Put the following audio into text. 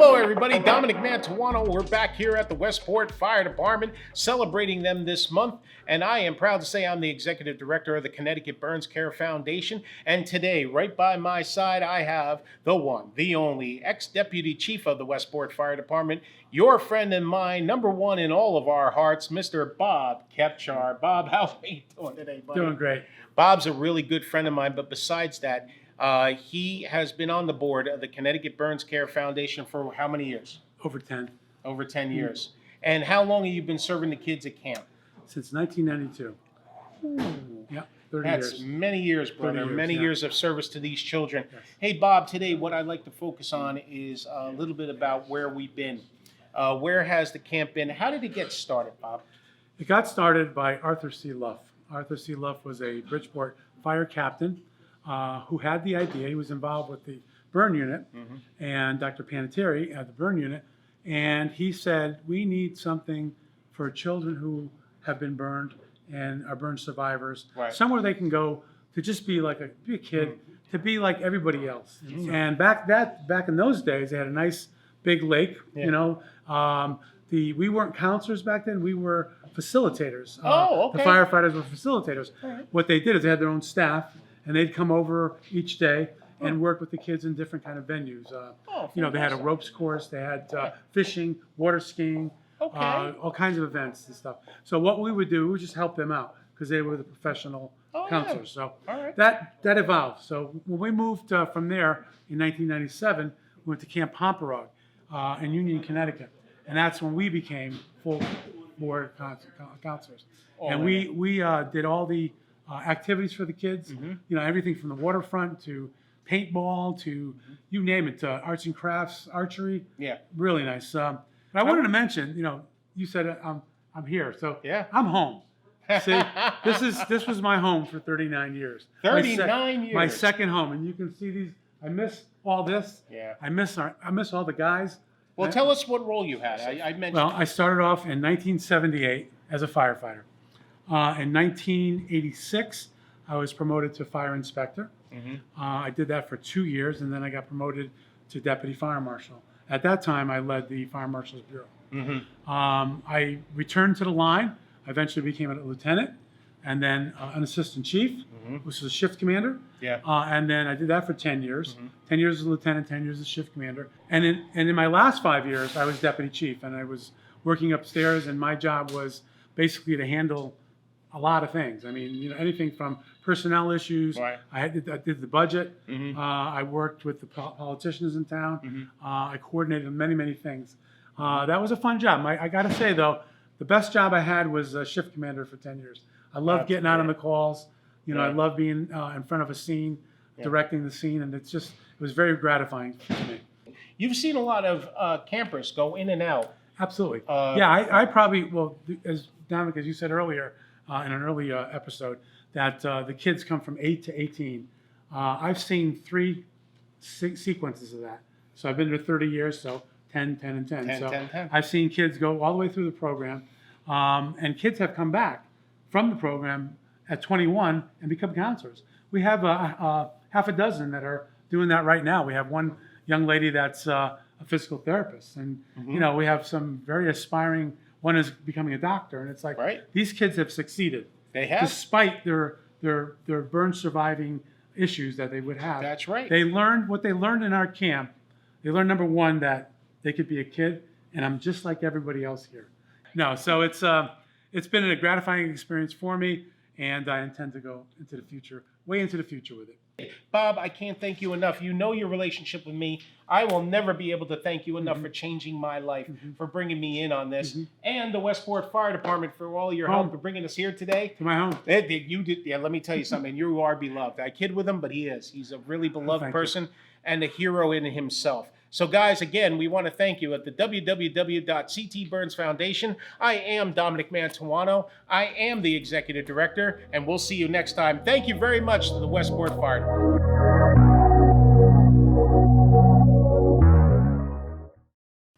Hello, everybody. Dominic Mantuano. We're back here at the Westport Fire Department celebrating them this month. And I am proud to say I'm the executive director of the Connecticut Burns Care Foundation. And today, right by my side, I have the one, the only ex-deputy chief of the Westport Fire Department, your friend and mine, number one in all of our hearts, Mr. Bob Kepchar. Bob, how are you doing today, buddy? Doing great. Bob's a really good friend of mine, but besides that, he has been on the board of the Connecticut Burns Care Foundation for how many years? Over 10. Over 10 years. And how long have you been serving the kids at camp? Since 1992. Yeah, 30 That's years. many years, brother. 30 years, many yeah. years of service to these children. Yes. Hey, Bob, today what I'd like to focus on is a little bit about where we've been. Where has the camp been? How did it get started, Bob? It got started by Arthur C. Luff. Arthur C. Luff was a Bridgeport fire captain who had the idea. He was involved with the burn unit and Dr. Panettiere at the burn unit. And he said, we need something for children who have been burned and are burn survivors, Right. somewhere they can go to just be like be a kid, to be like everybody else. And back in those days, they had a nice big lake. Yeah. You know, we weren't counselors back then; we were facilitators. Oh, okay. The firefighters were facilitators. All right. What they did is they had their own staff, and they'd come over each day and work with the kids in different kind of venues. You know, they had a fantastic. ropes course, they had fishing, water skiing, Okay. all kinds of events and stuff. So what we would do, we would just help them out because they were the professional Oh, yeah. counselors. So All right. that evolved. So when we moved from there in 1997, we went to Camp Pomperog in Union, Connecticut, and that's when we became full board counselors. Oh, And man. we did all the activities for the kids. Mm-hmm. You know, everything from the waterfront to paintball to you name it, arts and crafts, archery. Yeah. Really nice. But I wanted to mention, you know, you said I'm here, so Yeah. I'm home. See, this was my home for 39 years. 39 years. My second home, and you can see these. I miss all this. Yeah. I miss all the guys. Well, tell us what role you had. I mentioned. Well, I started off in 1978 as a firefighter. In 1986, I was promoted to fire inspector. I did that for 2 years, and then I got promoted to deputy fire marshal. At that time, I led the fire marshal's bureau. I returned to the line. I eventually became a lieutenant, and then an assistant chief, which was a shift commander. Yeah. And then I did that for 10 years. 10 years as a lieutenant, 10 years as shift commander. And in my last 5 years, I was deputy chief, and I was working upstairs, and my job was basically to handle a lot of things. I mean, you know, anything from personnel issues. Right. I did the budget. I worked with the politicians in town. I coordinated many things. That was a fun job. I got to say, though, the best job I had was shift commander for 10 years. I loved getting out on the calls. You know, I love being in front of a scene, directing the scene, and it was very gratifying to me. You've seen a lot of campers go in and out. Absolutely. I probably, well, as Dominic, as you said earlier in an early episode, that the kids come from 8 to 18. I've seen 3 sequences of that. So I've been there 30 years, so 10, 10, and 10. 10, so 10, 10. I've seen kids go all the way through the program, and kids have come back from the program at 21 and become counselors. We have half a dozen that are doing that right now. We have one young lady that's a physical therapist, and you know, we have some very aspiring. One is becoming a doctor, and it's like these kids have succeeded. They have, despite their burn surviving issues that they would have. That's right. They learned what they learned in our camp. They learned, number one, that they could be a kid, and I'm just like everybody else here. No, so it's been a gratifying experience for me, and I intend to go into the future, way into the future with it. Bob, I can't thank you enough. You know your relationship with me. I will never be able to thank you enough for changing my life, for bringing me in on this, and the Westport Fire Department for all your help, for bringing us here today. To my home. You did. Yeah, let me tell you something. You are beloved. I kid with him, but he is. He's a really beloved person and a hero in himself. So, guys, again, we want to thank you at the www.CT Burns Foundation. I am Dominic Mantuano. I am the executive director, and we'll see you next time. Thank you very much to the Westport Fire Department.